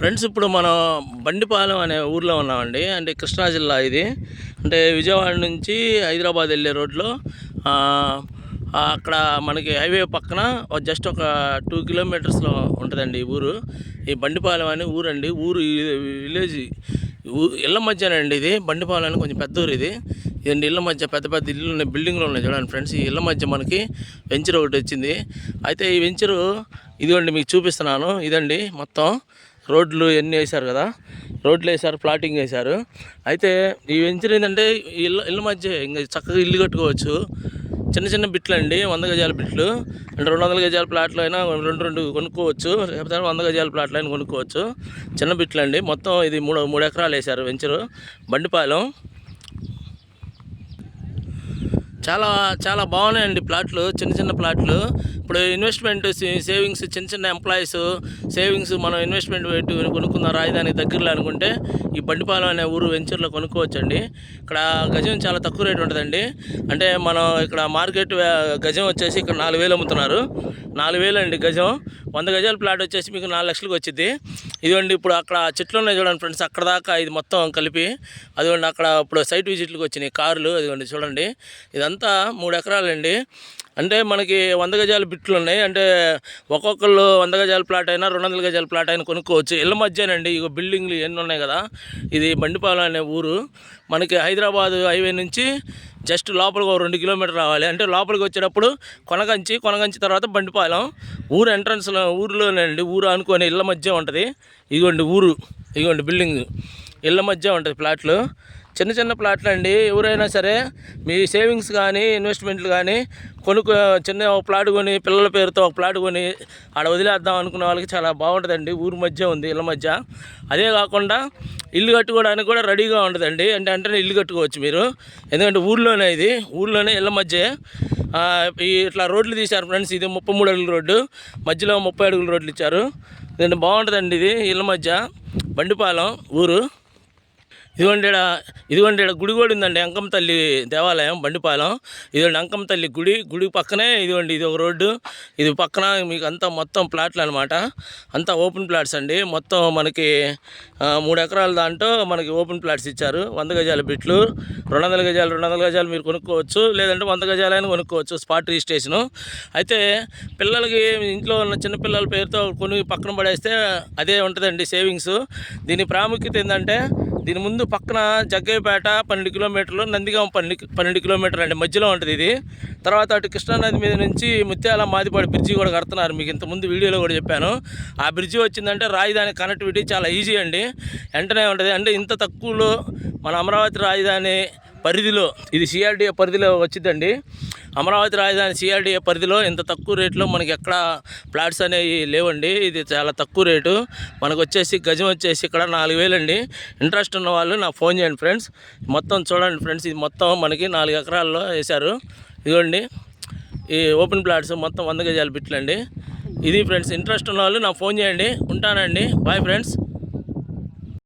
Friends, ఇప్పుడు మనం బండిపాలెం అనే ఊర్లో ఉన్నామండి. అంటే కృష్ణా జిల్లా ఇది. అంటే విజయవాడ నుంచి హైదరాబాద్ వెళ్ళే రోడ్లో అక్కడ మనకి హైవే పక్కన జస్ట్ ఒక 2 కిలోమీటర్స్లో ఉంటుందండి ఈ ఊరు. ఈ బండిపాలెం అనే ఊరండి. ఊరు విలేజ్ ఇళ్ళ మధ్యనండి ఇది. బండిపాలెం అని కొంచెం పెద్ద ఊరు ఇది. ఇదండి ఇళ్ళ మధ్య పెద్ద పెద్ద ఇల్లు ఉన్నాయి, బిల్డింగ్లు ఉన్నాయి చూడండి ఫ్రెండ్స్. ఈ ఇళ్ళ మధ్య మనకి వెంచర్ ఒకటి వచ్చింది. అయితే ఈ వెంచరు ఇదిగోండి మీకు చూపిస్తున్నాను. ఇదండి మొత్తం రోడ్లు ఎన్ని వేశారు కదా, రోడ్లు వేశారు, ప్లాటింగ్ వేశారు. అయితే ఈ వెంచర్ ఏంటంటే ఇళ్ళ మధ్య ఇంకా చక్కగా ఇల్లు కట్టుకోవచ్చు. చిన్న చిన్న బిట్లు అండి, 100 గజాల బిట్లు. అంటే 200 గజాల ప్లాట్లు అయినా రెండు కొనుక్కోవచ్చు, లేకపోతే 100 గజాల ప్లాట్లు అయినా కొనుక్కోవచ్చు. చిన్న బిట్లు అండి. మొత్తం ఇది 3 ఎకరాలు వేశారు వెంచరు బండిపాలెం. చాలా చాలా బాగున్నాయండి ప్లాట్లు, చిన్న చిన్న ప్లాట్లు. ఇప్పుడు ఇన్వెస్ట్మెంట్ సేవింగ్స్, చిన్న చిన్న ఎంప్లాయీస్ సేవింగ్స్ మనం ఇన్వెస్ట్మెంట్ పెట్టి కొనుక్కున్న రాజధాని దగ్గరలో అనుకుంటే ఈ బండిపాలెం అనే ఊరు వెంచర్లో కొనుక్కోవచ్చండి. ఇక్కడ గజం చాలా తక్కువ రేటు ఉంటుందండి. అంటే మనం ఇక్కడ మార్కెట్ గజం వచ్చేసి ఇక్కడ 4,000 అమ్ముతున్నారు. 4,000 అండి గజం. 100 గజాల ప్లాట్ వచ్చేసి మీకు 4 లక్షలకు వచ్చింది. ఇదిగోండి ఇప్పుడు అక్కడ చెట్లు ఉన్నాయి చూడండి ఫ్రెండ్స్, అక్కడ దాకా ఇది మొత్తం కలిపి. అదిగోండి అక్కడ ఇప్పుడు సైట్ విజిట్లకు వచ్చినాయి కార్లు. అదిగోండి చూడండి, ఇదంతా 3 ఎకరాలండి. అంటే మనకి 100 గజాల బిట్లు ఉన్నాయి. అంటే ఒక్కొక్కళ్ళు 100 గజాల ప్లాట్ అయినా 200 గజాల ప్లాట్ అయినా కొనుక్కోవచ్చు. ఇళ్ళ మధ్యనండి ఇక బిల్డింగ్లు ఎన్ని ఉన్నాయి కదా. ఇది బండిపాలెం అనే ఊరు. మనకి హైదరాబాద్ హైవే నుంచి జస్ట్ లోపలికి 2 కిలోమీటర్ రావాలి. అంటే లోపలికి వచ్చేటప్పుడు కొనగంచి తర్వాత బండిపాలెం ఊరు ఎంట్రన్స్లో, ఊరిలోనండి. ఊరు అనుకొని ఇళ్ళ మధ్య ఉంటుంది. ఇదిగోండి బిల్డింగ్ ఇళ్ళ మధ్య ఉంటుంది ప్లాట్లు. చిన్న చిన్న ప్లాట్లు అండి. ఎవరైనా సరే మీ సేవింగ్స్ కానీ ఇన్వెస్ట్మెంట్లు కానీ చిన్న ఒక ప్లాట్ కొని, పిల్లల పేరుతో ఒక ప్లాట్ కొని ఆడ వదిలేద్దాం అనుకునే వాళ్ళకి చాలా బాగుంటుందండి. ఊరి మధ్య ఉంది, ఇళ్ళ మధ్య. అదే కాకుండా ఇల్లు కట్టుకోవడానికి కూడా రెడీగా ఉంటుందండి. అంటే ఇల్లు కట్టుకోవచ్చు మీరు, ఎందుకంటే ఊర్లోనే ఇళ్ళ మధ్య ఇట్లా రోడ్లు తీశారు ఫ్రెండ్స్. ఇది 33 అడుగుల రోడ్డు, మధ్యలో 30 అడుగుల రోడ్లు ఇచ్చారు. ఇదండి బాగుంటుందండి. ఇది ఇళ్ళ మధ్య బండిపాలెం ఊరు. ఇదిగోండి గుడి కూడా ఉందండి, అంకమ్మ తల్లి దేవాలయం బండిపాలెం. ఇదిగోండి అంకమ్మ తల్లి గుడి పక్కనే ఇదిగోండి ఇది ఒక రోడ్డు. ఇది పక్కన మీకు అంతా మొత్తం ప్లాట్లు అనమాట. అంతా ఓపెన్ ప్లాట్స్ అండి. మొత్తం మనకి 3 ఎకరాల దాంట్లో మనకి ఓపెన్ ప్లాట్స్ ఇచ్చారు. 100 గజాల బిట్లు, 200 గజాలు మీరు కొనుక్కోవచ్చు, లేదంటే 100 గజాలైనా కొనుక్కోవచ్చు. Spot registration. అయితే పిల్లలకి ఇంట్లో ఉన్న చిన్నపిల్లల పేరుతో పక్కన పడేస్తే అదే ఉంటుందండి సేవింగ్స్. దీని ప్రాముఖ్యత ఏంటంటే దీని ముందు పక్కన జగ్గయ్యపేట 12 కిలోమీటర్లు, నందిగామ 12 కిలోమీటర్లు అండి మధ్యలో ఉంటుంది ఇది. తర్వాత అటు కృష్ణానది మీద నుంచి ముత్యాల మాదిపాడు బ్రిడ్జి కూడా కడుతున్నారు. మీకు ఇంతకుముందు వీడియోలో కూడా చెప్పాను. ఆ బ్రిడ్జి వచ్చిందంటే రాజధాని కనెక్టివిటీ చాలా ఈజీ అండి, వెంటనే ఉంటుంది. అంటే ఇంత తక్కువలో మన అమరావతి రాజధాని పరిధిలో, ఇది సిఆర్డీఏ పరిధిలో వచ్చిందండి. అమరావతి రాజధాని సిఆర్డీఏ పరిధిలో ఇంత తక్కువ రేట్లో మనకి ఎక్కడ ప్లాట్స్ అనేవి లేవండి. ఇది చాలా తక్కువ రేటు. మనకు వచ్చేసి గజం వచ్చేసి ఇక్కడ 4,000 అండి. ఇంట్రెస్ట్ ఉన్న వాళ్ళు నాకు ఫోన్ చేయండి ఫ్రెండ్స్. మొత్తం చూడండి ఫ్రెండ్స్, ఇది మొత్తం మనకి 4 ఎకరాల్లో వేశారు. ఇదిగోండి ఈ ఓపెన్ ప్లాట్స్ మొత్తం 100 గజాల బిట్లు అండి. ఇది ఫ్రెండ్స్, ఇంట్రెస్ట్ ఉన్న వాళ్ళు నాకు ఫోన్ చేయండి. ఉంటానండి, బాయ్ ఫ్రెండ్స్.